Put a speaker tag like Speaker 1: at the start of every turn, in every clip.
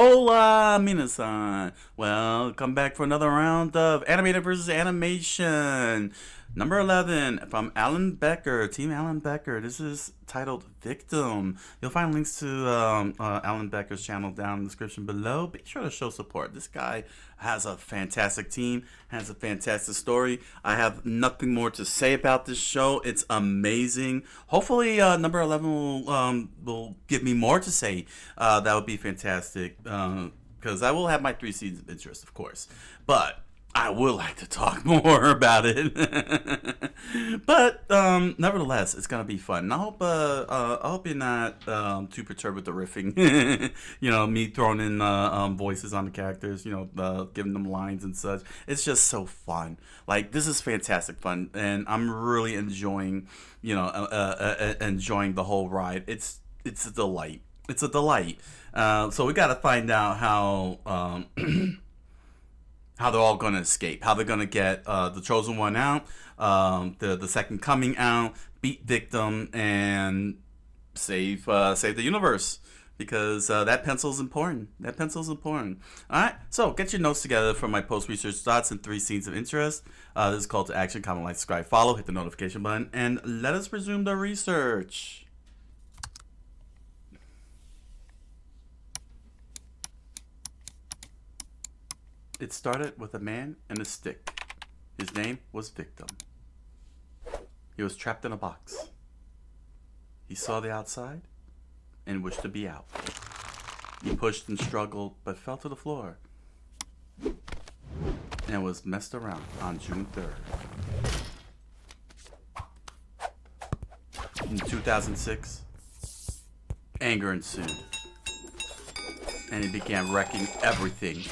Speaker 1: Hola, minasan. Welcome back for another round of Animator versus Animation. Number 11 from Alan Becker, Team Alan Becker. This is titled Victim. You'll find links to Alan Becker's channel down in the description below. Be sure to show support. This guy has a fantastic team, has a fantastic story. I have nothing more to say about this show. It's amazing. Hopefully, number 11 will give me more to say. That would be fantastic. Because I will have my 3 seasons of interest, of course. But I would like to talk more about it. But nevertheless, it's gonna be fun. And I hope you're not too perturbed with the riffing. Me throwing in voices on the characters. Giving them lines and such. It's just so fun. Like, this is fantastic fun, and I'm really enjoying enjoying the whole ride. It's a delight. It's a delight. So we got to find out how how they're all going to escape, how they're going to get the chosen one out, the second coming out, beat Victim, and save the universe, because that pencil's important. That pencil's important. All right, so get your notes together for my post-research thoughts and 3 scenes of interest. This is call to action: comment, like, subscribe, follow, hit the notification button, and let us resume the research. It started with a man and a stick. His name was Victim. He was trapped in a box. He saw the outside and wished to be out. He pushed and struggled, but fell to the floor and was messed around on June 3rd. In 2006, anger ensued, and he began wrecking everything.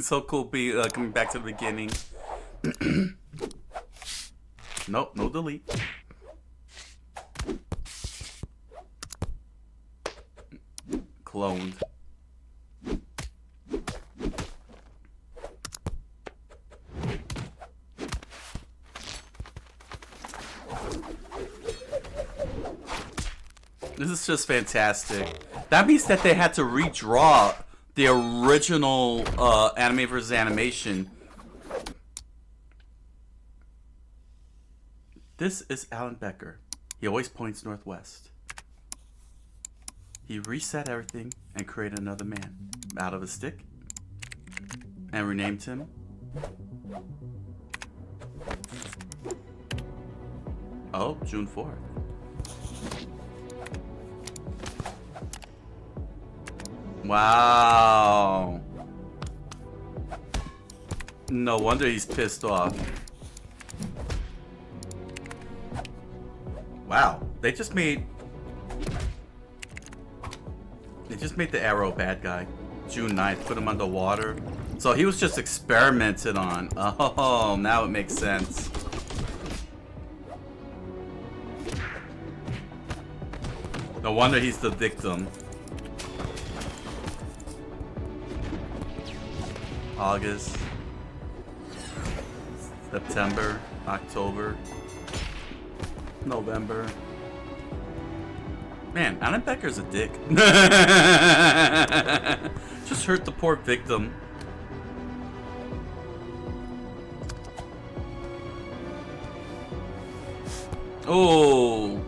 Speaker 1: So cool, coming back to the beginning. Nope, no delete. Cloned. This is just fantastic. That means that they had to redraw the original Anime vs. Animation. This is Alan Becker. He always points northwest. He reset everything and created another man out of a stick and renamed him June 4th. Wow. No wonder he's pissed off. Wow. They just made the Arrow bad guy. June 9th, put him underwater. So he was just experimented on. Oh, now it makes sense. No wonder he's the victim. August, September, October, November. Man, Alan Becker's a dick. Just hurt the poor victim. Oh.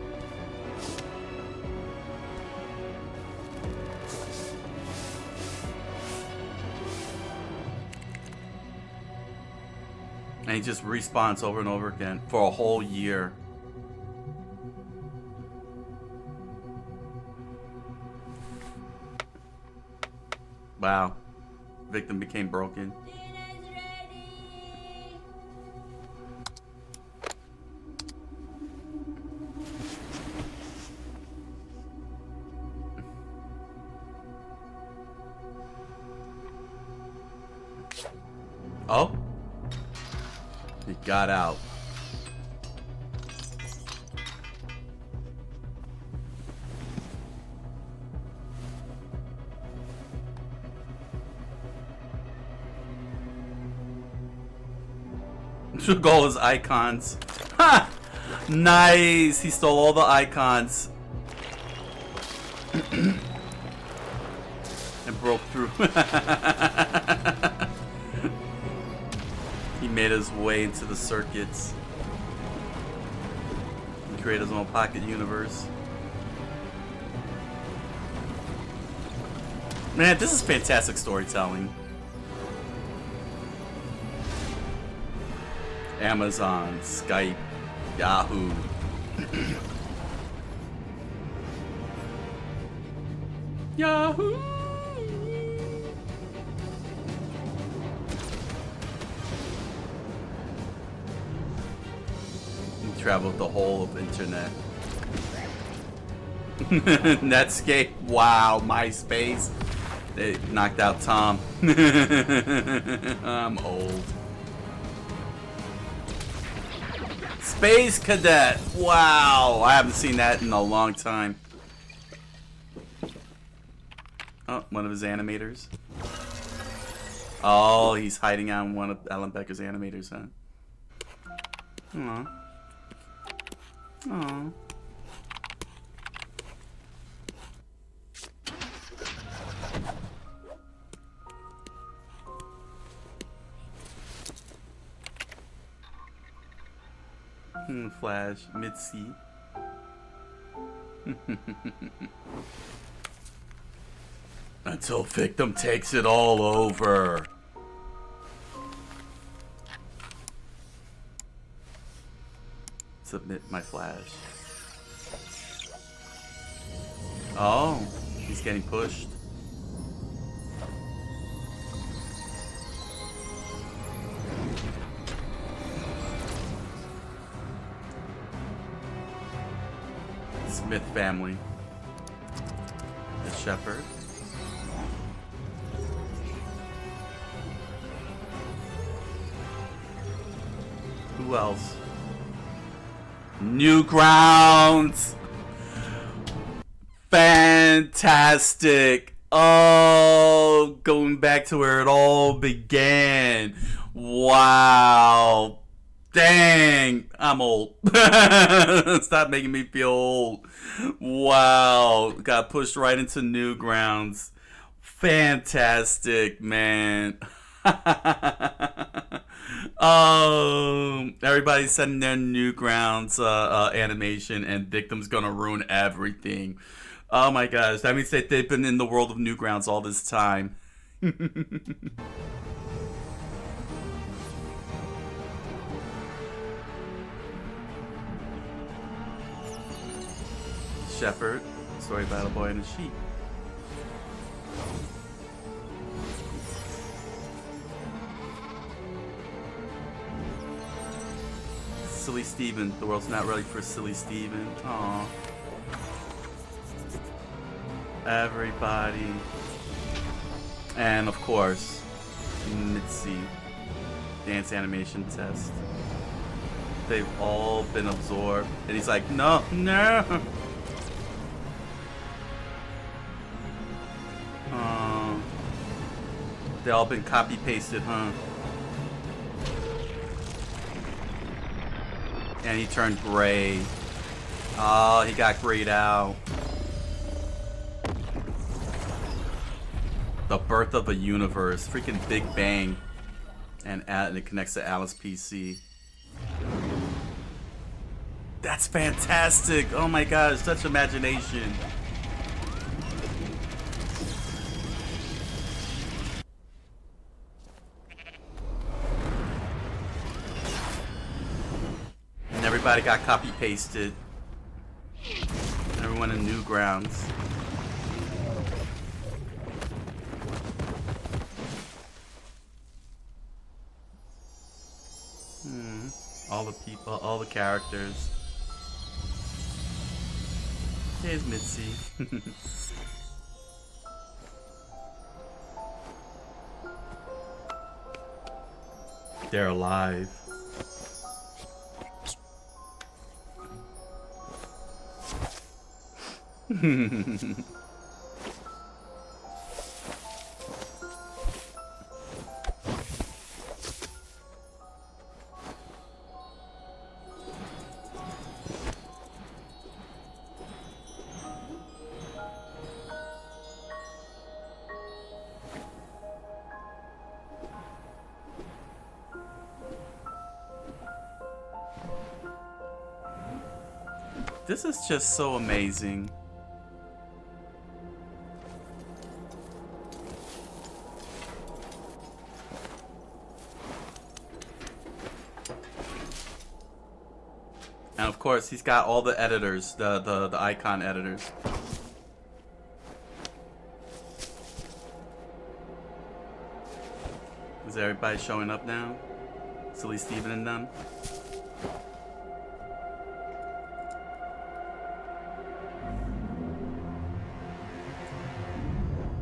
Speaker 1: And he just respawns over and over again for a whole year. Wow. Victim became broken. Oh? He got out. Took all his icons. Ha! Nice! He stole all the icons. And broke through. He made his way into the circuits. He created his own pocket universe. Man, this is fantastic storytelling. Amazon, Skype, Yahoo. Yahoo! He traveled the whole of the internet. Netscape, wow, MySpace. They knocked out Tom. I'm old. Space Cadet, wow, I haven't seen that in a long time. Oh, one of his animators. Oh, he's hiding on one of Alan Becker's animators, huh? Aww. Aww. Flash, Mitzi. Until victim takes it all over. Submit my flash. Oh, he's getting pushed. Smith family. The shepherd. Who else? Newgrounds. Fantastic. Oh, going back to where it all began. Wow. Dang, I'm old. Stop making me feel old. Wow, got pushed right into Newgrounds. Fantastic, man. Everybody's sending their Newgrounds animation, and Victim's gonna ruin everything. Oh my gosh, that means that they've been in the world of Newgrounds all this time. Shepherd, story about a boy and a sheep. Silly Steven, the world's not ready for Silly Steven. Aww. Everybody. And of course, Mitzi. Dance animation test. They've all been absorbed. And he's like, no, no. They all been copy pasted, huh? And he turned gray. Oh, he got grayed out. The birth of a universe. Freaking Big Bang. And it connects to Alice PC. That's fantastic. Oh my gosh, such imagination. Everybody got copy pasted. Everyone in Newgrounds. All the people, all the characters. Here's Mitzi. They're alive. This is just so amazing. And of course, he's got all the editors, the icon editors. Is everybody showing up now? Silly Steven and them?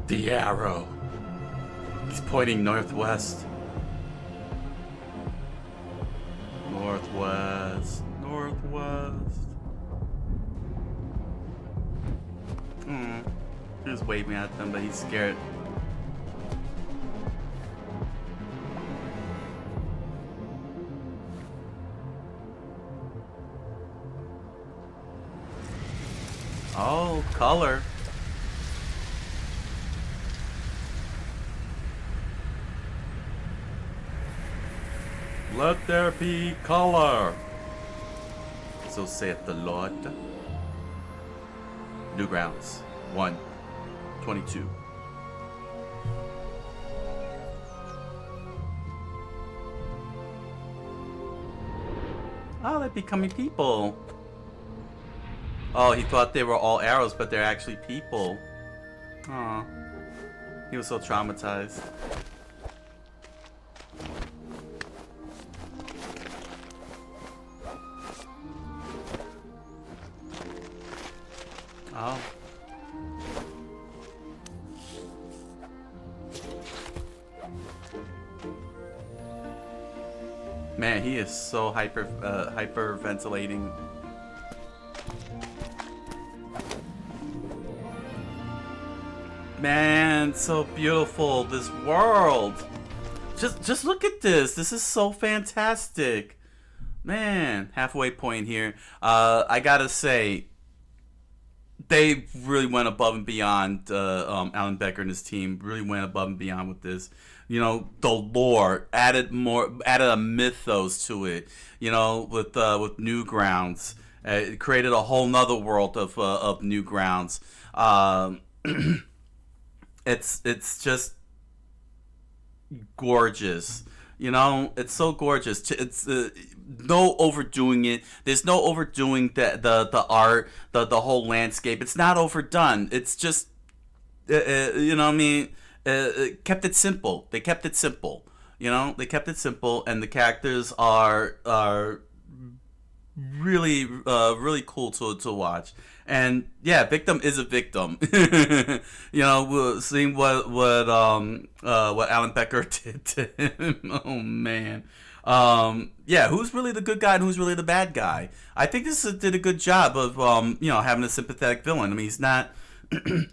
Speaker 1: The arrow. He's pointing northwest. Northwest. Northwest. He's waving at them, but he's scared. Oh, color. Let there be color. So saith the Lord. Newgrounds 1:22. Oh, they're becoming people. Oh, he thought they were all arrows, but they're actually people. Aw. He was so traumatized. Oh. Man, he is so hyperventilating. Man, so beautiful, this world. Just look at this. This is so fantastic. Man, halfway point here. I gotta say, they really went above and beyond. Alan Becker and his team really went above and beyond with this. You know, the lore added a mythos to it. You know, with Newgrounds, it created a whole nother world of Newgrounds. It's just gorgeous. You know, it's so gorgeous. It's no overdoing it. There's no overdoing the art, the whole landscape. It's not overdone. It's just you know what I mean. Kept it simple. They kept it simple. You know, they kept it simple, and the characters are really really cool to watch. And yeah, victim is a victim. You know, seeing what Alan Becker did to him. Oh man. Yeah, who's really the good guy and who's really the bad guy? I think this did a good job of you know, having a sympathetic villain. I mean, he's not.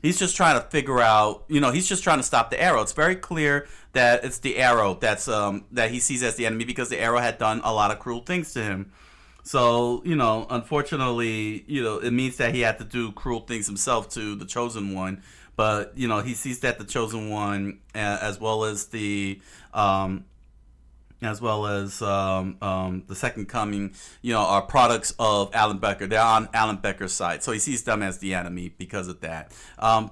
Speaker 1: He's just trying to figure out. You know, he's just trying to stop the arrow. It's very clear that it's the arrow that's that he sees as the enemy because the arrow had done a lot of cruel things to him. So, you know, unfortunately, you know, it means that he had to do cruel things himself to the Chosen One. But, you know, he sees that the Chosen One, as well as the Second Coming, you know, are products of Alan Becker. They're on Alan Becker's side. So he sees them as the enemy because of that.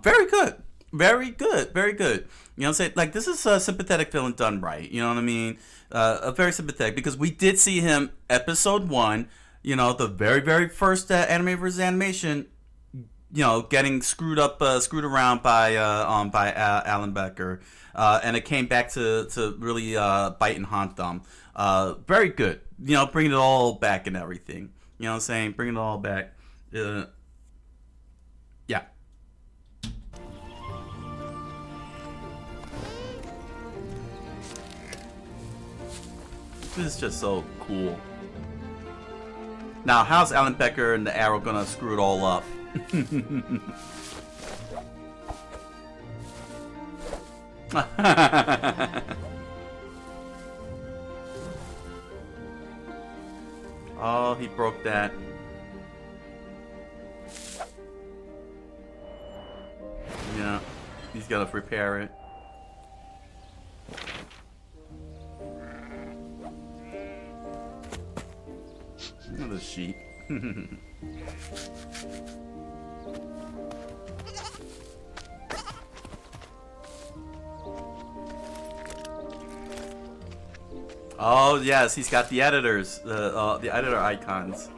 Speaker 1: Very good. Very good. Very good. You know what I'm saying? Like, this is a sympathetic villain done right. You know what I mean? A very sympathetic, because we did see him episode 1, you know, the very, very first anime versus animation, you know, getting screwed around by Alan Becker, and it came back to really bite and haunt them. Very good, you know, bringing it all back and everything. You know what I'm saying? Bringing it all back. Yeah. This is just so cool. Now, how's Alan Becker and the arrow gonna screw it all up? Oh, he broke that. Yeah, he's gotta repair it. Another sheep. Oh yes, he's got the editors, the editor icons.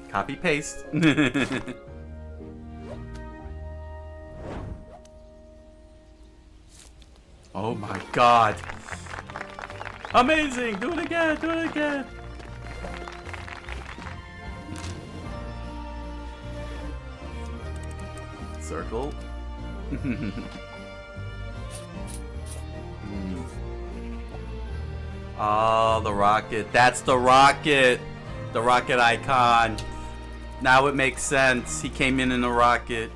Speaker 1: Copy paste. Oh my god. Amazing! Do it again! Do it again! Circle. Oh, the rocket. That's the rocket! The rocket icon. Now it makes sense. He came in a rocket.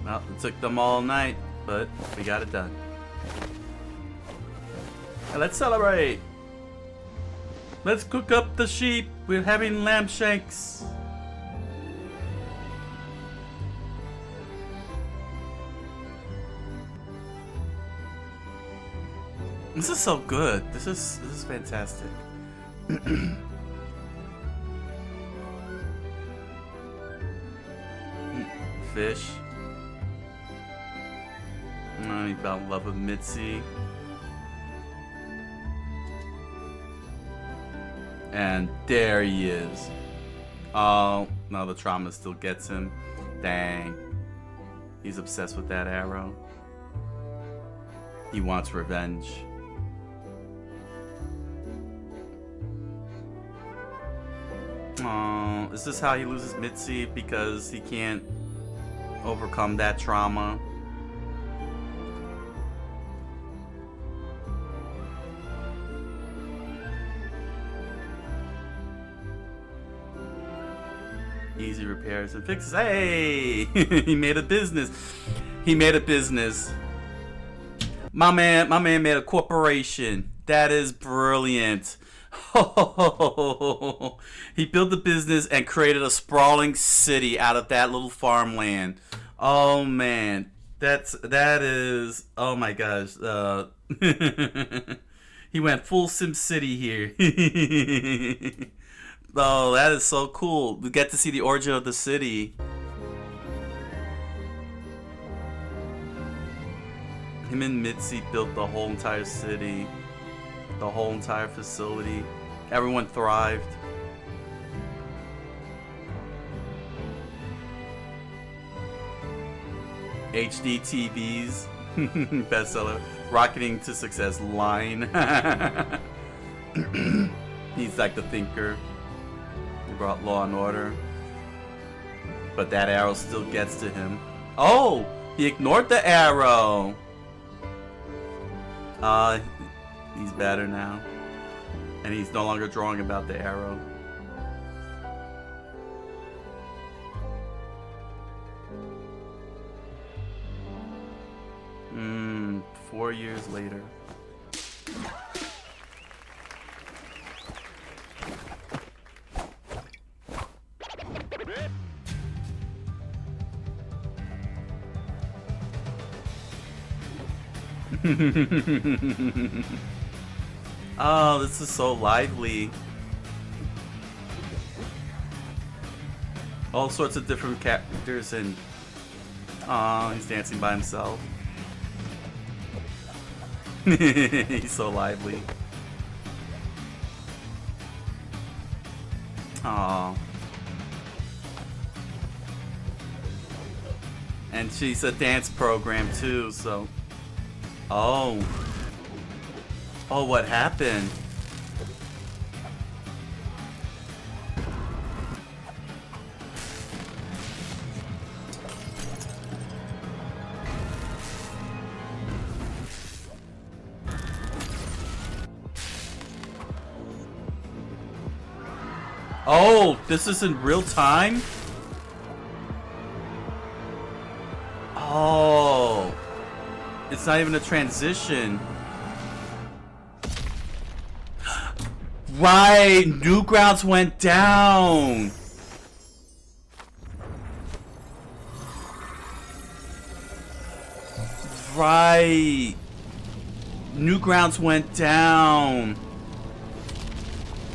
Speaker 1: Well, it took them all night, but we got it done. And let's celebrate! Let's cook up the sheep. We're having lamb shanks. This is so good. This is fantastic. Fish. Oh, he fell in love with Mitzi. And there he is. Oh, no, the trauma still gets him. Dang. He's obsessed with that arrow. He wants revenge. Oh, is this how he loses Mitzi? Because he can't overcome that trauma? Easy repairs and fixes. Hey! He made a business. He made a business. My man made a corporation. That is brilliant. He built a business and created a sprawling city out of that little farmland. Oh man, that is. Oh my gosh. He went full Sim City here. Oh, that is so cool. We get to see the origin of the city. Him and Mitzi built the whole entire city. The whole entire facility. Everyone thrived. HD TVs. Bestseller. Rocketing to Success line. He's like the thinker. He brought law and order. But that arrow still gets to him. Oh! He ignored the arrow! He's better now. And he's no longer drawing about the arrow. Hmm, 4 years later. Oh, this is so lively. All sorts of different characters and oh, he's dancing by himself. He's so lively. Oh. And she's a dance program too, so oh. Oh, what happened? Oh, this is in real time? Oh. It's not even a transition. Right, Newgrounds went down. right. Newgrounds went down,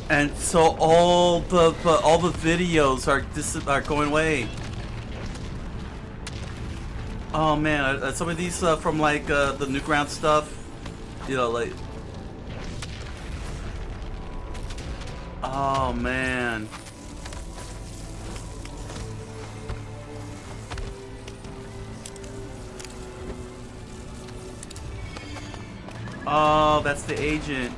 Speaker 1: and so all the videos are going away. Oh man, some of these from like the Newgrounds stuff, you know, like. Oh man. Oh, that's the agent.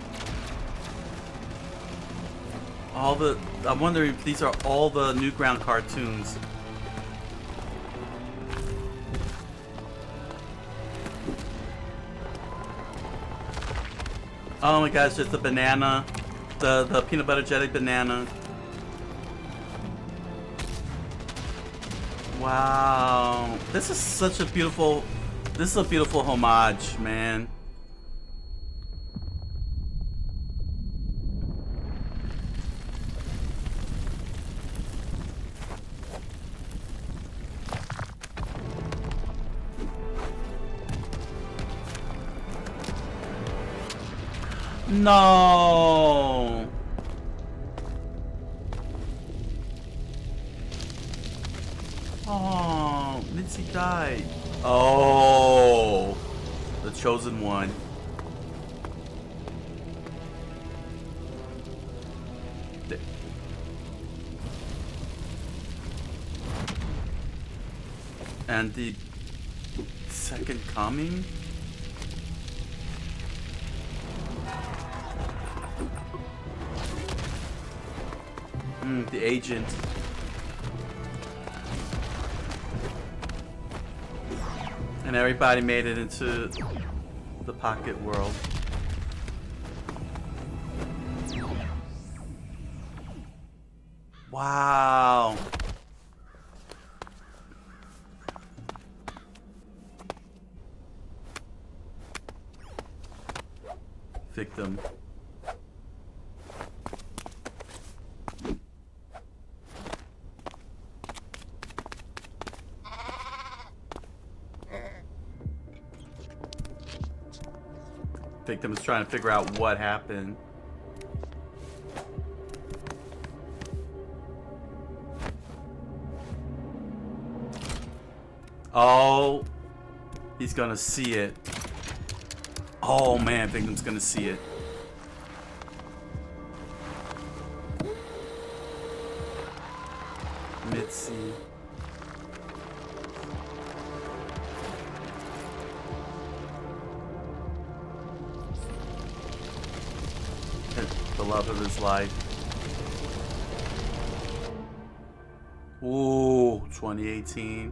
Speaker 1: I'm wondering if these are all the Newground cartoons. Oh my gosh, just the banana. The peanut butter jelly banana. Wow. This is such a beautiful homage, man. No. Oh, Mitzi died. Oh, the chosen one. And the second coming? The agent. And everybody made it into the pocket world. Wow. Victim. Victim is trying to figure out what happened. Oh, he's gonna see it. Oh man, Victim's gonna see it. Mitzi. The love of his life. Ooh, 2018.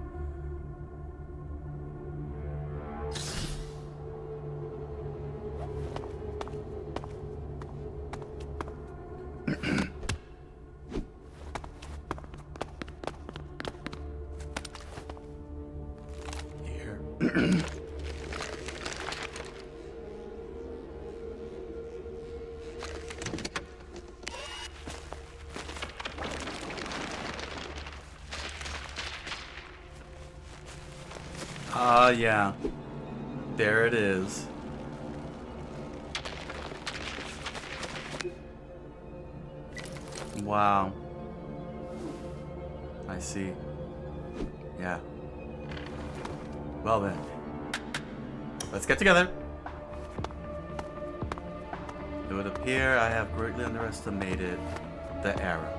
Speaker 1: Here. Yeah. There it is. Wow. I see. Yeah. Well then. Let's get together. It would appear I have greatly underestimated the error.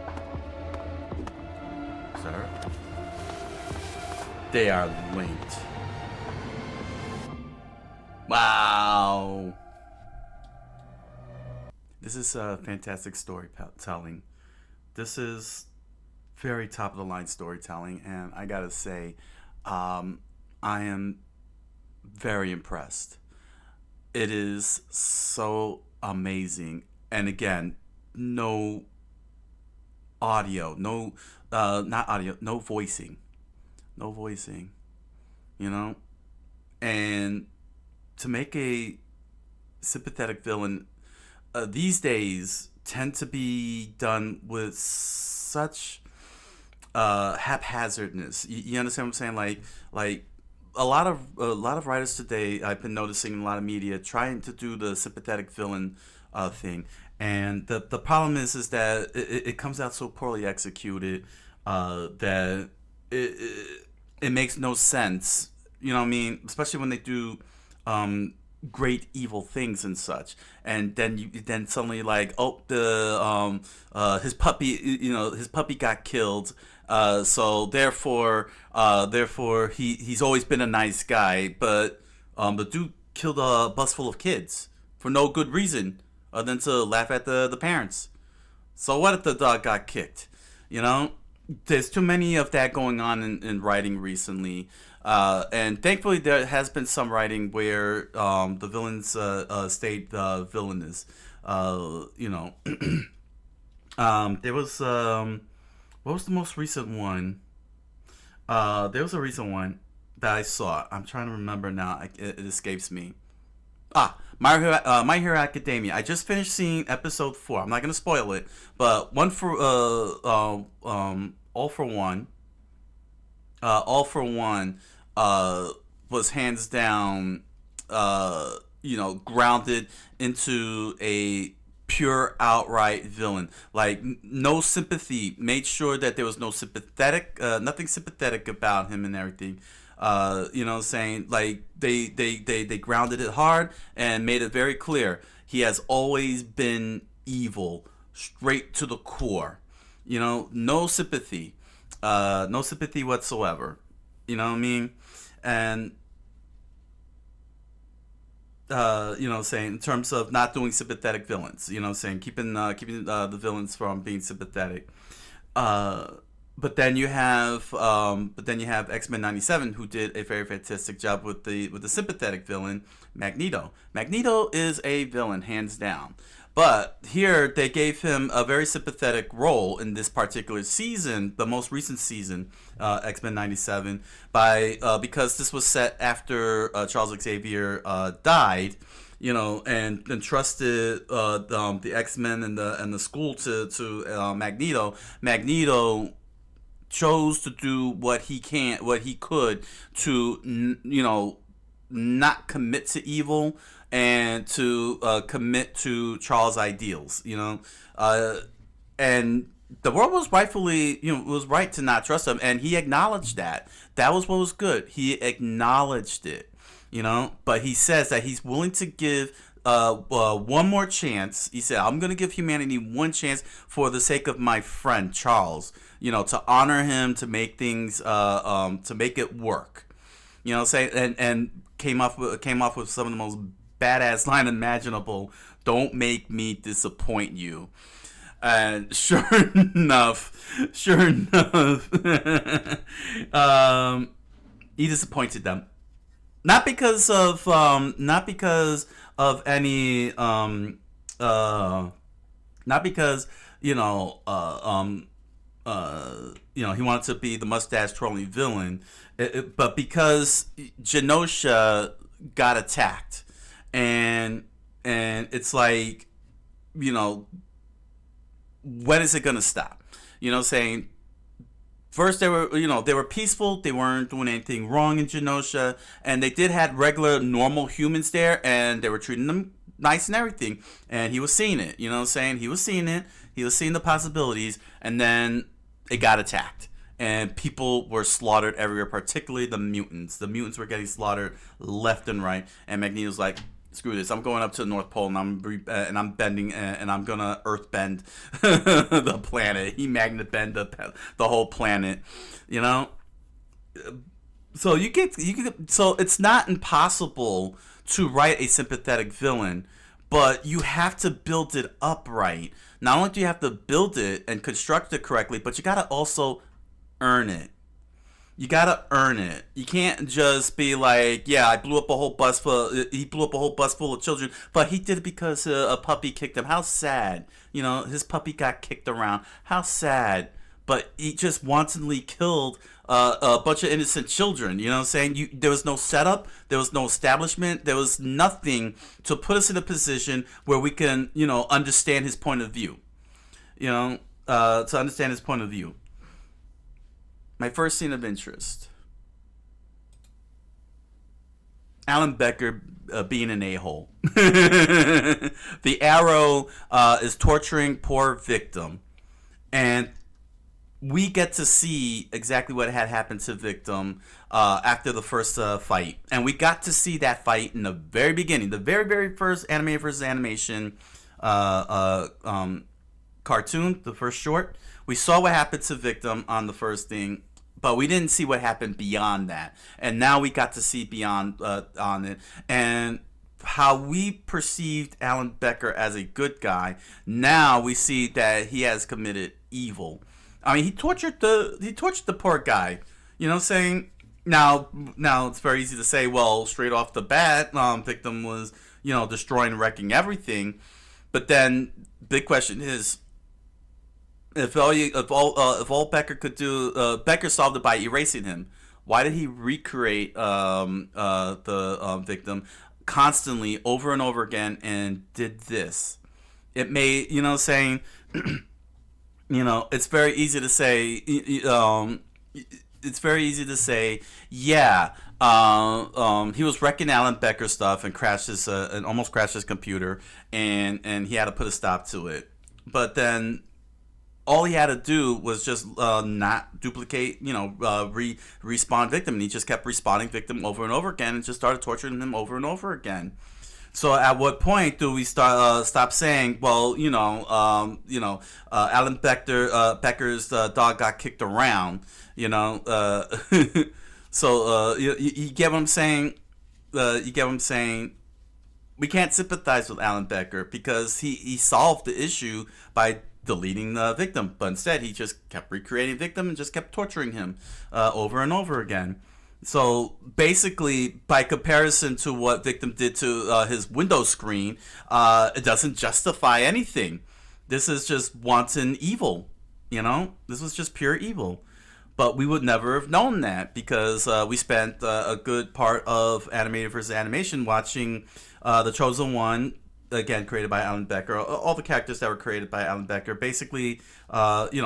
Speaker 1: Sir? They are linked. Wow. This is a fantastic storytelling. This is very top of the line storytelling, and I gotta say, I am very impressed. It is so amazing, and again, no audio, not audio, no voicing, you know, and to make a sympathetic villain these days tend to be done with such haphazardness. You understand what I'm saying? Like a lot of writers today, I've been noticing in a lot of media trying to do the sympathetic villain thing, and the problem is that it comes out so poorly executed that it makes no sense. You know what I mean? Especially when they do um, great evil things and such, and then suddenly like, oh, the his puppy, his puppy got killed. So therefore he's always been a nice guy, but the dude killed a bus full of kids for no good reason other than to laugh at the parents. So what if the dog got kicked? You know, there's too many of that going on in writing recently. And thankfully, there has been some writing where the villains stayed villainous. You know, there was what was the most recent one? There was a recent one that I saw. I'm trying to remember now. It escapes me. My Hero Academia. I just finished seeing episode 4. I'm not gonna spoil it, but All for One, All for One, was hands down, grounded into a pure outright villain. Like no sympathy. Made sure that there was nothing sympathetic about him and everything. Saying like they grounded it hard and made it very clear he has always been evil, straight to the core. No sympathy, no sympathy whatsoever. You know what I mean? And saying in terms of not doing sympathetic villains, saying keeping the villains from being sympathetic. Uh, but then you have X-Men '97, who did a very fantastic job with the sympathetic villain Magneto. Magneto is a villain, hands down. But here they gave him a very sympathetic role in this particular season, the most recent season, X-Men '97, because this was set after Charles Xavier died, and entrusted the X-Men and the school to Magneto. Magneto chose to do what he could to not commit to evil and to commit to Charles' ideals. And the world was rightfully was right to not trust him, and he acknowledged that. That was what was good. He acknowledged it. But he says that he's willing to give one more chance. He said, I'm going to give humanity one chance for the sake of my friend Charles, to honor him, to make things, to make it work. And came off with some of the most badass line imaginable. Don't make me disappoint you. And sure enough, he disappointed them. Not because of any not because he wanted to be the mustache twirling villain, but because Genosha got attacked, and it's like, when is it gonna stop? Saying first they were peaceful, they weren't doing anything wrong in Genosha, and they did had regular normal humans there, and they were treating them nice and everything, and he was seeing it. He was seeing it, he was seeing the possibilities, and then it got attacked, and people were slaughtered everywhere, particularly the mutants. The mutants were getting slaughtered left and right, and Magneto's like, screw this, I'm going up to the North Pole, and I'm bending, and I'm gonna earth bend the planet. He magnet bend the whole planet, so so it's not impossible to write a sympathetic villain, but you have to build it up right. Not only do you have to build it and construct it correctly, but you gotta also earn it. You gotta earn it. You can't just be like, yeah, he blew up a whole bus full of children, but he did it because a puppy kicked him. How sad. His puppy got kicked around. How sad. But he just wantonly killed a bunch of innocent children. There was no setup, there was no establishment, there was nothing to put us in a position where we can, understand his point of view. To understand his point of view. My first scene of interest. Alan Becker being an a-hole. The Arrow is torturing poor victim, and we get to see exactly what had happened to victim after the first fight, and we got to see that fight in the very beginning, the very first Animator versus Animation cartoon, the first short. We saw what happened to victim on the first thing, but we didn't see what happened beyond that. And now we got to see beyond on it, and how we perceived Alan Becker as a good guy. Now we see that he has committed evil. I mean, he tortured the poor guy. You know, saying now it's very easy to say, well, straight off the bat, victim was, you know, destroying, wrecking everything. But then big question is, if all Becker could do, Becker solved it by erasing him. Why did he recreate the victim constantly over and over again and did this? It made, you know, saying, you know, it's very easy to say, yeah, he was wrecking Alan Becker stuff and crashed his, and almost crashed his computer, and he had to put a stop to it. But then all he had to do was just not duplicate, you know, respawn victim, and he just kept respawning victim over and over again, and just started torturing him over and over again. So at what point do we stop saying, well, Alan Becker's dog got kicked around, you know? So you get what I'm saying? You get what I'm saying? We can't sympathize with Alan Becker because he solved the issue by deleting the victim, but instead he just kept recreating victim and just kept torturing him over and over again. So basically, by comparison to what victim did to his window screen, it doesn't justify anything. This is just wanton evil, you know? This was just pure evil. But we would never have known that because we spent a good part of Animator versus Animation watching The Chosen One, again created by Alan Becker. All the characters that were created by Alan Becker, basically, fighting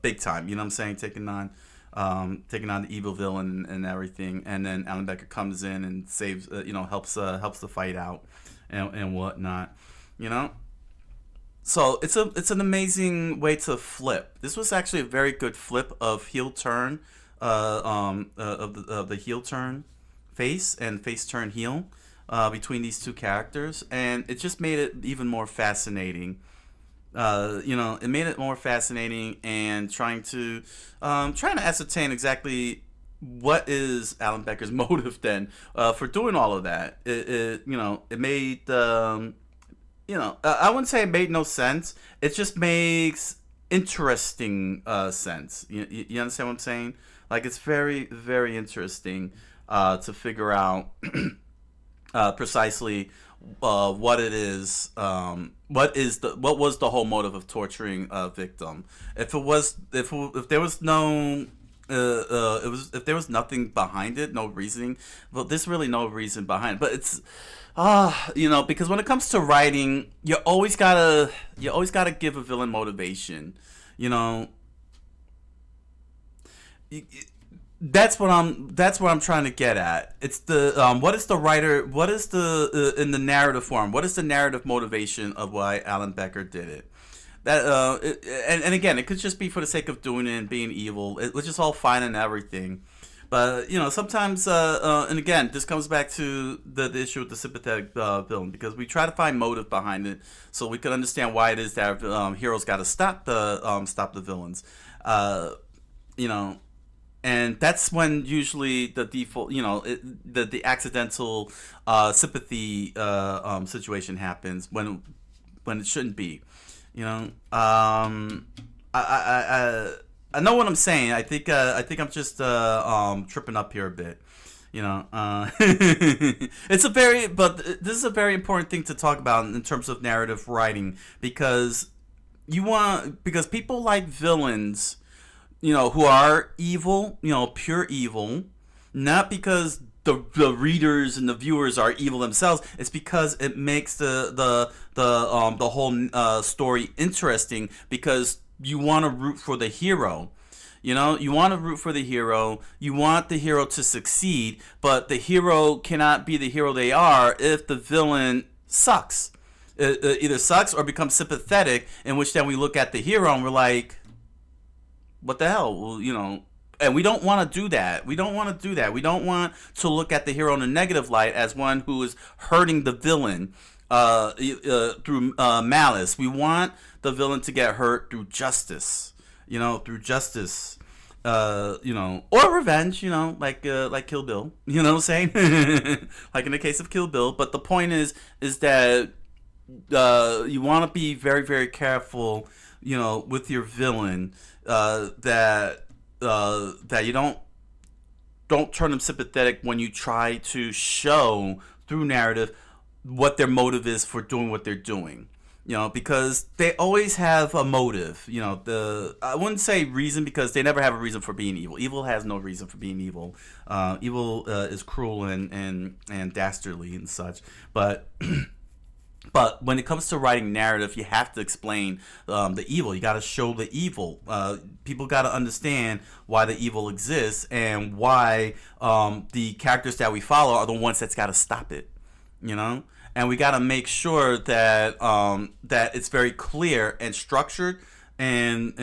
Speaker 1: big time. You know what I'm saying? Taking on the evil villain and everything. And then Alan Becker comes in and saves, helps the fight out and whatnot. You know. So it's an amazing way to flip. This was actually a very good flip of heel turn, of the heel turn face and face turn heel between these two characters, and it just made it even more fascinating. It made it more fascinating and trying to ascertain exactly what is Alan Becker's motive then for doing all of that. It made. I wouldn't say it made no sense. It just makes interesting sense. You understand what I'm saying? Like, it's very, very interesting to figure out precisely what it is. What was the whole motive of torturing a victim? If there was no. If there was nothing behind it, no reasoning. Well, there's really no reason behind it, but it's, because when it comes to writing, you always gotta give a villain motivation. That's what I'm trying to get at. It's the what is the writer? What is the in the narrative form? What is the narrative motivation of why Alan Becker did it? That and again, it could just be for the sake of doing it and being evil, which is all fine and everything. But sometimes and again, this comes back to the issue with the sympathetic villain, because we try to find motive behind it, so we can understand why it is that heroes got to stop the villains. And that's when usually the default, the accidental sympathy situation happens when it shouldn't be. I know what I'm saying. I think I'm just tripping up here a bit. This is a very important thing to talk about in terms of narrative writing, because people like villains, who are evil, pure evil, not because the readers and the viewers are evil themselves. It's because it makes the whole story interesting, because you want to root for the hero. You know, you want to root for the hero. You want the hero to succeed, but the hero cannot be the hero they are if the villain sucks. Either sucks or becomes sympathetic, in which then we look at the hero and we're like, what the hell? Well, you know, and we don't want to do that. We don't want to do that. We don't want to look at the hero in a negative light as one who is hurting the villain through malice. We want the villain to get hurt through justice. You know, through justice. You know, or revenge. You know, like Kill Bill. You know what I'm saying? Like in the case of Kill Bill. But the point is that you want to be very, very careful. You know, with your villain, that you don't turn them sympathetic when you try to show through narrative what their motive is for doing what they're doing. You know, because they always have a motive. You know, I wouldn't say reason, because they never have a reason for being evil. Evil has no reason for being evil. Evil is cruel and dastardly and such. But but when it comes to writing narrative, you have to explain the evil. You got to show the evil. People got to understand why the evil exists and why the characters that we follow are the ones that's got to stop it. You know, and we got to make sure that that it's very clear and structured and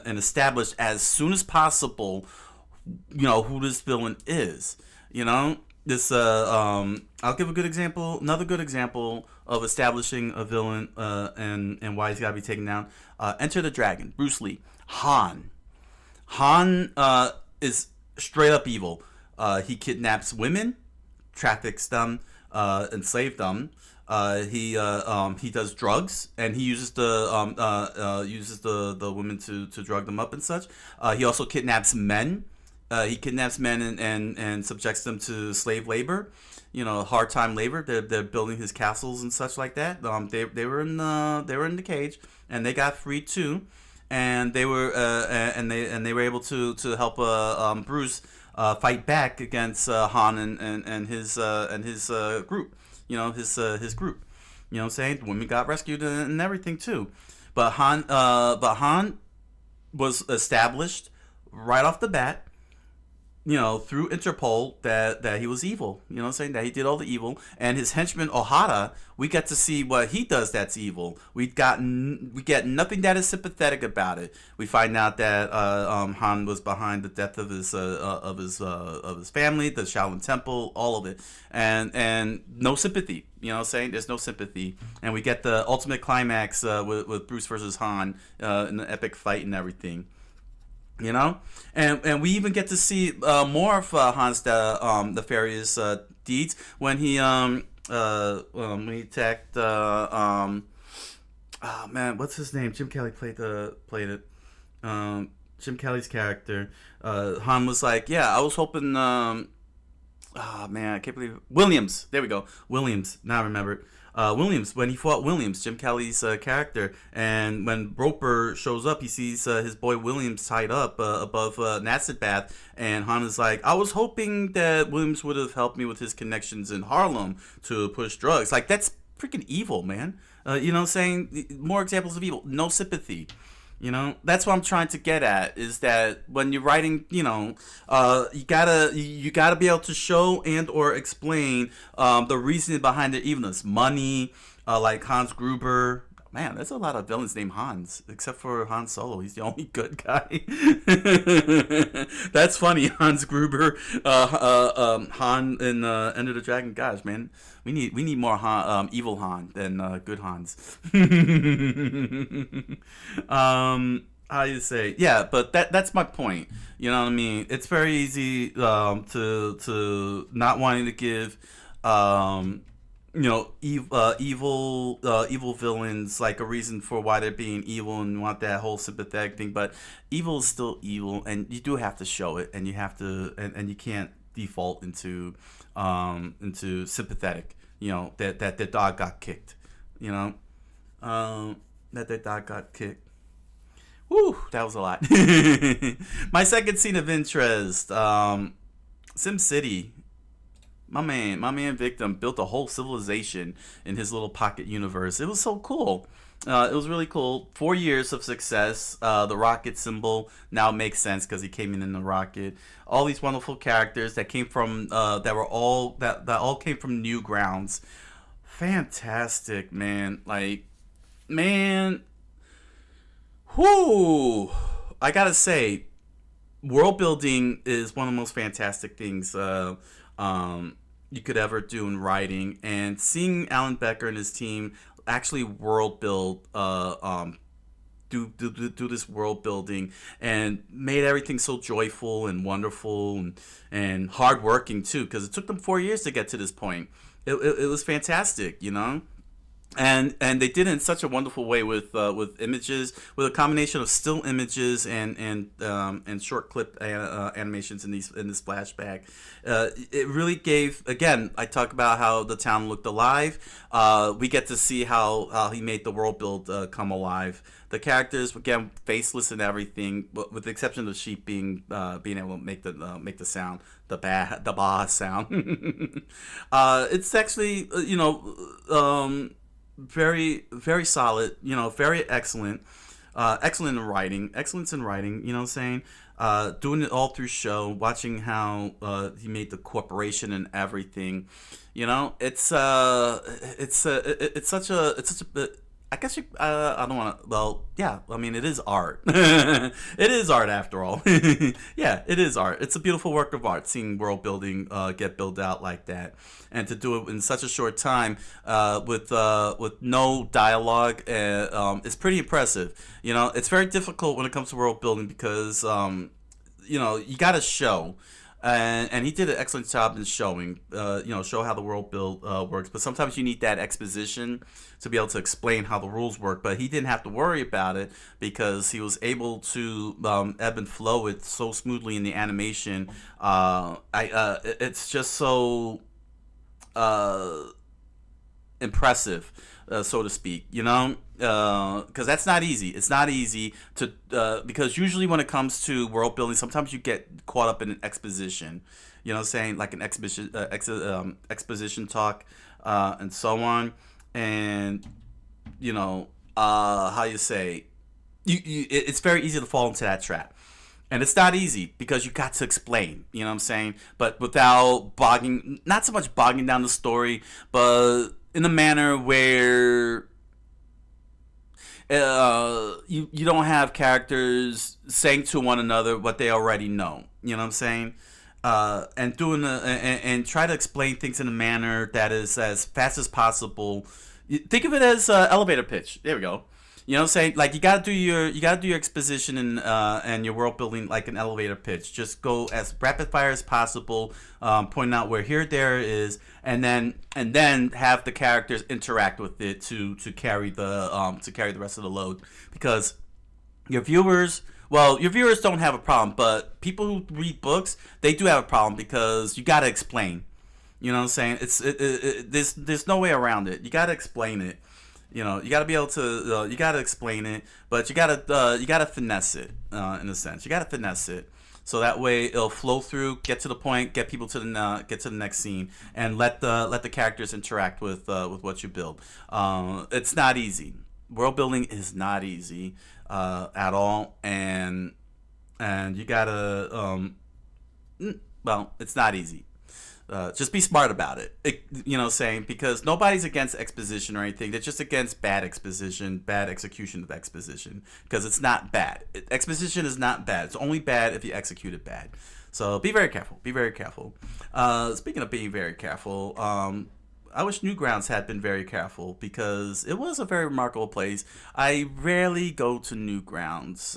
Speaker 1: established as soon as possible. You know who this villain is. You know. This I'll give a good example. Another good example of establishing a villain and why he's got to be taken down. Enter the Dragon. Bruce Lee. Han. Han is straight up evil. He kidnaps women, traffics them, enslaves them. He does drugs, and he uses the women to drug them up and such. He also kidnaps men. He kidnaps men and subjects them to slave labor, you know, hard time labor. They're building his castles and such like that. They were in the cage, and they got freed too, and they were they were able to help Bruce fight back against Han and his group. You know, his group. You know what I'm saying? The women got rescued and everything too, but Han was established right off the bat, you know, through Interpol that he was evil. You know what I'm saying? That he did all the evil. And his henchman Ohara, we get to see what he does that's evil. We get nothing that is sympathetic about it. We find out that Han was behind the death of his family, the Shaolin Temple, all of it. And no sympathy. You know what I'm saying? There's no sympathy. And we get the ultimate climax with Bruce versus Han in the epic fight and everything. You know, and we even get to see more of Han's nefarious deeds when he attacked oh man, what's his name? Jim Kelly played it. Jim Kelly's character. Han was like, yeah, I was hoping. Oh man, I can't believe it. Williams. There we go. Williams. Now I remember it. Williams, when he fought Williams, Jim Kelly's character, and when Roper shows up, he sees his boy Williams tied up above an acid bath, and Han is like, I was hoping that Williams would have helped me with his connections in Harlem to push drugs. Like, that's freaking evil, man. You know what I'm saying? More examples of evil. No sympathy. You know, that's what I'm trying to get at, is that when you're writing, you know, you gotta be able to show and or explain the reasoning behind their evilness. Money, like Hans Gruber. Man, there's a lot of villains named Hans, except for Han Solo. He's the only good guy. That's funny, Hans Gruber, Han in Enter the Dragon. Gosh, man, we need more evil Han than good Hans. How you say? Yeah, but that's my point. You know what I mean? It's very easy to not wanting to give you know, evil villains like a reason for why they're being evil, and want that whole sympathetic thing. But evil is still evil, and you do have to show it, and you have to, and you can't default into sympathetic. You know, that their dog got kicked. You know, that their dog got kicked. Woo, that was a lot. My second scene of interest, Sim City. My man Victim built a whole civilization in his little pocket universe. It was so cool. It was really cool. 4 years of success. The rocket symbol now makes sense because he came in the rocket. All these wonderful characters that came from that all came from Newgrounds. Fantastic, man. Like, man, whoo! I gotta say, world building is one of the most fantastic things you could ever do in writing. And seeing Alan Becker and his team actually world build, do this world building, and made everything so joyful and wonderful and hardworking too, because it took them 4 years to get to this point. It was fantastic, you know. And they did it in such a wonderful way with images, with a combination of still images and short clip animations in this flashback. It really gave, again, I talk about how the town looked alive. We get to see how he made the world build come alive. The characters, again, faceless and everything, but with the exception of the sheep being able to make the sound, the ba sound. It's actually very, very solid, very excellent. Excellent in writing, excellence in writing, you know what I'm saying? Doing it all through show, watching how he made the corporation and everything. It's such a I guess I don't want to. Well, yeah. I mean, it is art. It is art after all. Yeah, it is art. It's a beautiful work of art. Seeing world building get built out like that, and to do it in such a short time with no dialogue, is pretty impressive. It's very difficult when it comes to world building because you got to show. And he did an excellent job in showing, show how the world build works. But sometimes you need that exposition to be able to explain how the rules work. But he didn't have to worry about it because he was able to ebb and flow it so smoothly in the animation. It's just so impressive, so to speak, because that's not easy. It's not easy to because usually when it comes to world building, sometimes you get caught up in an exposition, saying like an exposition talk, and so on, and how you say, it's very easy to fall into that trap. And it's not easy because you got to explain, you know what I'm saying? But without not so much bogging down the story, but in a manner where you don't have characters saying to one another what they already know. You know what I'm saying? And and try to explain things in a manner that is as fast as possible. Think of it as elevator pitch. There we go. You know what I'm saying? Like you gotta do your exposition and your world building like an elevator pitch. Just go as rapid fire as possible, pointing out where here there is, and then have the characters interact with it to carry the rest of the load. Because your viewers don't have a problem, but people who read books, they do have a problem because you gotta explain. You know what I'm saying? There's no way around it. You gotta explain it. You got to be able to. You got to explain it, but you got to finesse it in a sense. You got to finesse it so that way it'll flow through, get to the point, get people to the next scene, and let the characters interact with what you build. It's not easy. World building is not easy at all, and you gotta. Well, it's not easy. Just be smart about it. Saying because nobody's against exposition or anything. They're just against bad exposition, bad execution of exposition. Because it's not bad. Exposition is not bad. It's only bad if you execute it bad. So be very careful. Be very careful. Speaking of being very careful, I wish Newgrounds had been very careful because it was a very remarkable place. I rarely go to Newgrounds.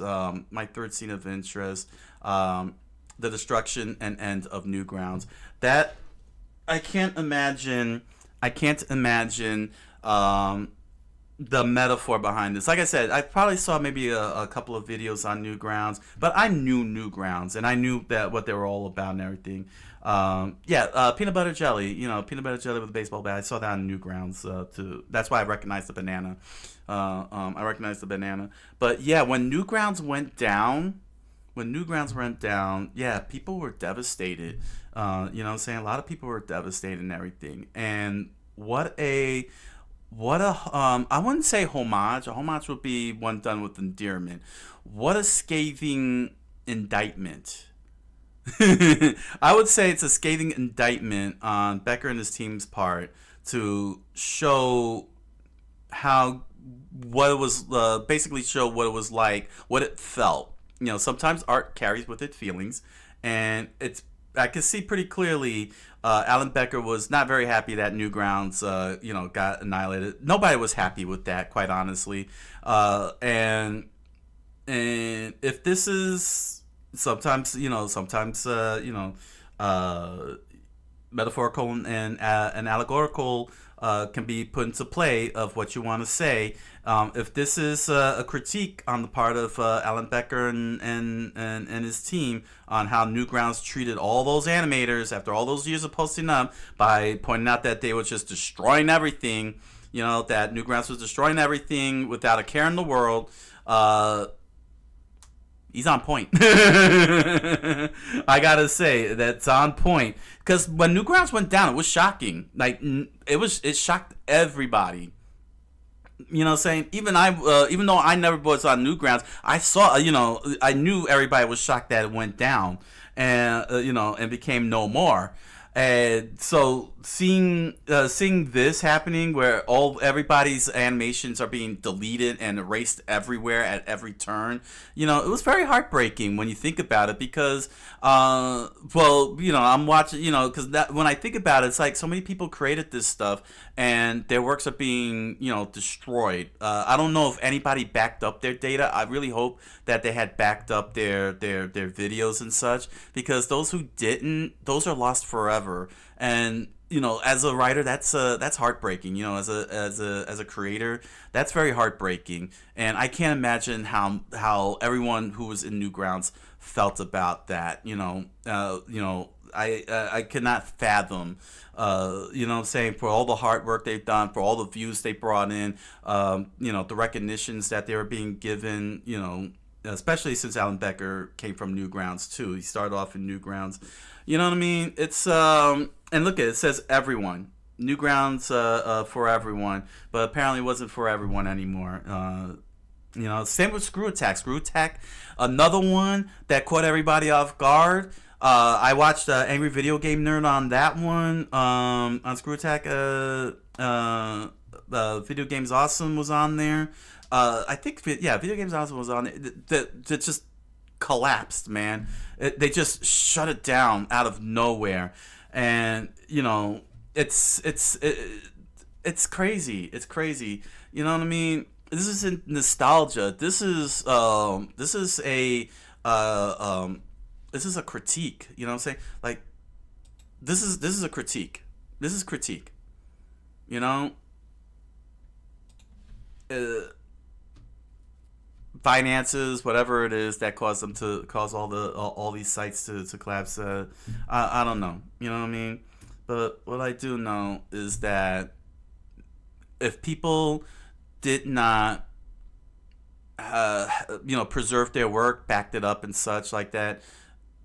Speaker 1: My third scene of interest. The destruction and end of Newgrounds. That I can't imagine the metaphor behind this. Like I said, I probably saw maybe a couple of videos on Newgrounds, but I knew Newgrounds and I knew that what they were all about and everything. Peanut butter jelly. Peanut butter jelly with a baseball bat. I saw that on Newgrounds too. That's why I recognized the banana. I recognized the banana. But yeah, when Newgrounds went down. Yeah, people were devastated. You know what I'm saying? A lot of people were devastated and everything. And what a What a I wouldn't say homage. A homage would be one done with endearment. What a scathing indictment. I would say it's a scathing indictment on Becker and his team's part to show how what it was basically show what it was like, what it felt. You know, sometimes art carries with it feelings, and it's I can see pretty clearly. Alan Becker was not very happy that Newgrounds, got annihilated. Nobody was happy with that, quite honestly. And if this is sometimes uh, metaphorical and allegorical can be put into play of what you want to say. If this is a critique on the part of Alan Becker and his team on how Newgrounds treated all those animators after all those years of posting up by pointing out that they were just destroying everything, that Newgrounds was destroying everything without a care in the world, he's on point. I gotta say that's on point because when Newgrounds went down, it was shocking. Like it shocked everybody. You know what I'm saying? Even though I never was on Newgrounds, I saw, I knew everybody was shocked that it went down and, and became no more. And so seeing this happening where everybody's animations are being deleted and erased everywhere at every turn, it was very heartbreaking when you think about it because, I'm watching, because that when I think about it, it's like so many people created this stuff and their works are being, destroyed. I don't know if anybody backed up their data. I really hope that they had backed up their videos and such because those who didn't, those are lost forever. And as a writer, that's heartbreaking. As a creator, that's very heartbreaking. And I can't imagine how everyone who was in Newgrounds felt about that. I cannot fathom, what I'm saying, for all the hard work they've done, for all the views they brought in, the recognitions that they were being given, especially since Alan Becker came from Newgrounds too. He started off in Newgrounds. You know what I mean? It's and look at it, it says everyone. Newgrounds for everyone, but apparently it wasn't for everyone anymore. Same with Screw Attack. Screw Attack, another one that caught everybody off guard. I watched Angry Video Game Nerd on that one. On Screw Attack, Video Games Awesome was on there. I think, Video Games Awesome was on it. That just collapsed, man. They just shut it down out of nowhere, and it's crazy. It's crazy. You know what I mean? This isn't nostalgia. This is a critique. You know what I'm saying? Like this is a critique. This is critique. You know. Finances, whatever it is that caused them to cause all these sites to collapse. I don't know. You know what I mean? But what I do know is that if people did not, preserve their work, backed it up and such like that,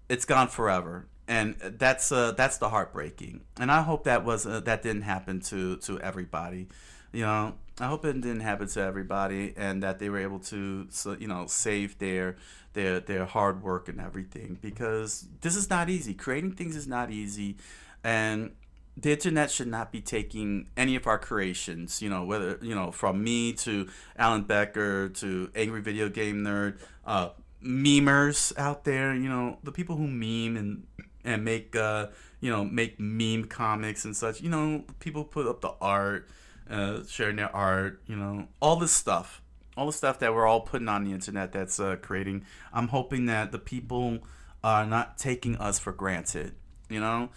Speaker 1: it's gone forever. And that's the heartbreaking. And I hope that didn't happen to everybody. I hope it didn't happen to everybody, and that they were able to, save their hard work and everything, because this is not easy. Creating things is not easy, and the internet should not be taking any of our creations. Whether from me to Alan Becker to Angry Video Game Nerd, memers out there. The people who meme and make make meme comics and such. People put up the art. Sharing their art, all this stuff, that we're all putting on the internet that's creating. I'm hoping that the people are not taking us for granted, because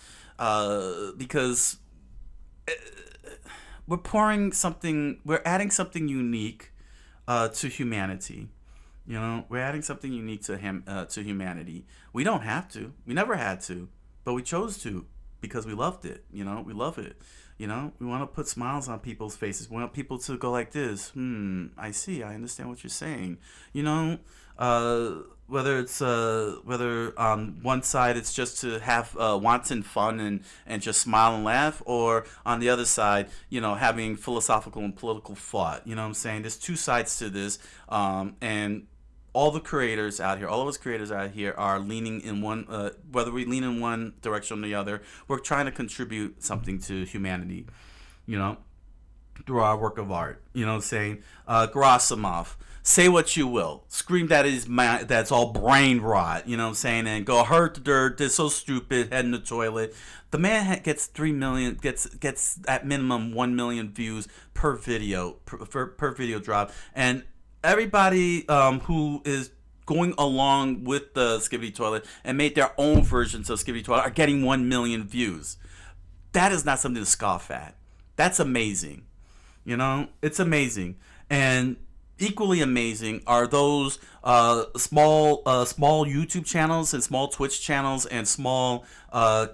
Speaker 1: we're adding something unique to humanity. We're adding something unique to humanity. We don't have to. We never had to, but we chose to because we loved it. We love it. We want to put smiles on people's faces. We want people to go like this. I see. I understand what you're saying. whether on one side it's just to have wanton fun and just smile and laugh, or on the other side, having philosophical and political thought. You know what I'm saying? There's two sides to this, and all the creators out here, all of us creators out here are leaning in one, whether we lean in one direction or the other, we're trying to contribute something to humanity, you know, through our work of art. You know what I'm saying? Gerasimov, say what you will. Scream that is that's all brain rot, you know what I'm saying? And go, hurt the dirt, they're so stupid, head in the toilet. The man gets 3 million, gets at minimum 1 million views per video, per video drop. And everybody who is going along with the Skibidi Toilet and made their own versions of Skibidi Toilet are getting 1 million views. That is not something to scoff at. That's amazing. It's amazing. And equally amazing are those small YouTube channels and small Twitch channels and small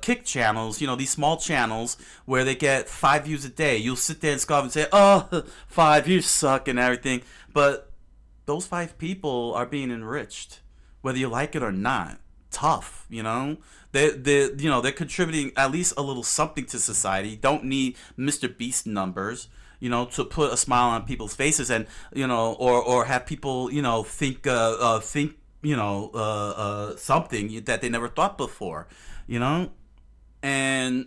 Speaker 1: Kick channels. These small channels where they get 5 views a day. You'll sit there and scoff and say, "Oh, 5, you suck," and everything. But those 5 people are being enriched, whether you like it or not. Tough, they're contributing at least a little something to society. Don't need Mr. Beast numbers, to put a smile on people's faces, and or have people think something that they never thought before, and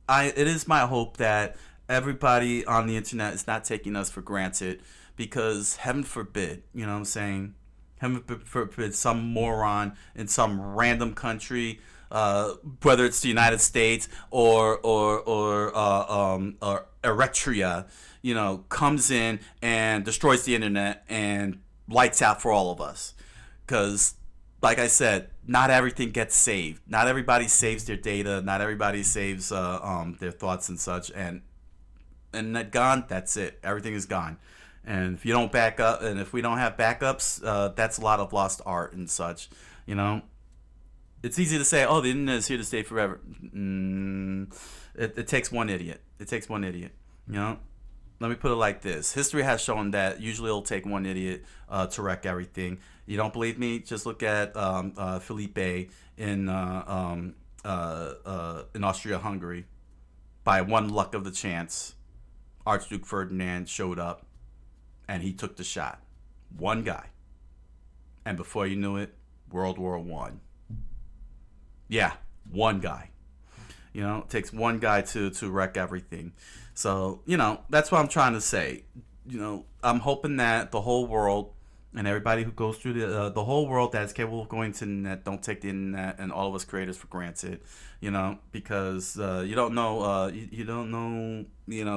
Speaker 1: it is my hope that everybody on the internet is not taking us for granted. Because heaven forbid, you know what I'm saying? Heaven forbid some moron in some random country, whether it's the United States or Eritrea, comes in and destroys the internet and lights out for all of us. Because, like I said, not everything gets saved. Not everybody saves their data. Not everybody saves their thoughts and such. And that gone, that's it. Everything is gone. And if you don't back up, and if we don't have backups, that's a lot of lost art and such. It's easy to say, "Oh, the internet is here to stay forever." It takes one idiot. It takes one idiot. Let me put it like this: history has shown that usually it'll take one idiot to wreck everything. You don't believe me? Just look at Felipe in Austria-Hungary. By one luck of the chance, Archduke Ferdinand showed up. And he took the shot. One guy. And before you knew it, World War I. Yeah, one guy. It takes one guy to wreck everything. So, that's what I'm trying to say. I'm hoping that the whole world and everybody who goes through the whole world that is capable of going to the internet don't take the internet and all of us creators for granted. Because you don't know,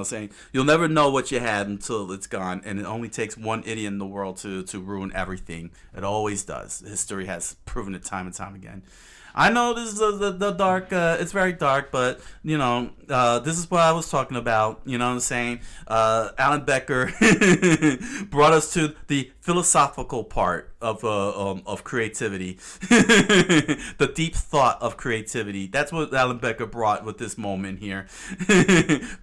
Speaker 1: saying you'll never know what you had until it's gone, and it only takes one idiot in the world to ruin everything. It always does. History has proven it time and time again. I know this is the dark, it's very dark, but, this is what I was talking about, you know what I'm saying? Alan Becker brought us to the philosophical part of creativity, the deep thought of creativity. That's what Alan Becker brought with this moment here.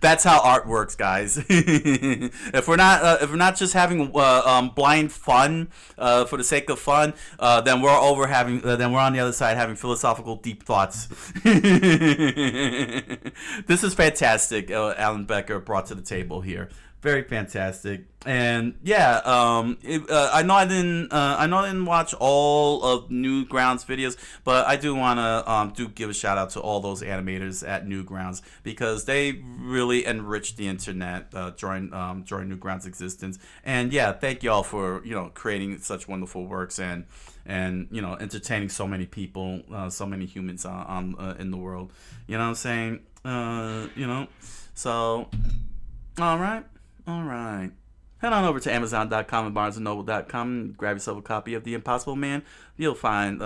Speaker 1: That's how art works, guys. If we're not just having blind fun for the sake of fun, then we're on the other side having philosophical deep thoughts. This is fantastic. Alan Becker brought to the table here. Very fantastic. And yeah, I know I didn't watch all of Newgrounds videos, but I do want to give a shout out to all those animators at Newgrounds, because they really enriched the internet during Newgrounds' existence. And yeah, thank y'all for creating such wonderful works and entertaining so many people, so many humans in the world. You know what I'm saying? So all right. Head on over to Amazon.com and BarnesandNoble.com and grab yourself a copy of The Impossible Man. You'll find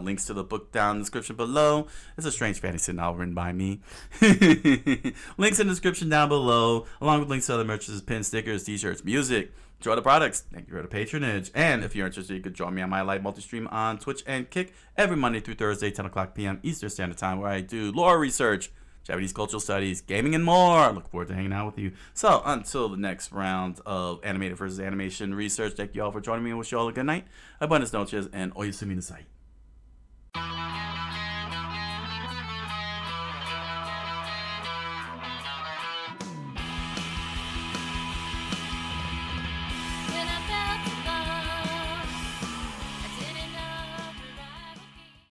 Speaker 1: links to the book down in the description below. It's a strange fantasy novel written by me. Links in the description down below, along with links to other merchandise, pins, stickers, t-shirts, music. Enjoy the products. Thank you for the patronage. And if you're interested, you could join me on my live multi-stream on Twitch and Kick every Monday through Thursday, 10 o'clock p.m. Eastern Standard Time, where I do lore research, Japanese cultural studies, gaming, and more. I look forward to hanging out with you. So until the next round of animated versus animation research, thank you all for joining me and wish you all a good night. Abundance noches and oyasumi nasai.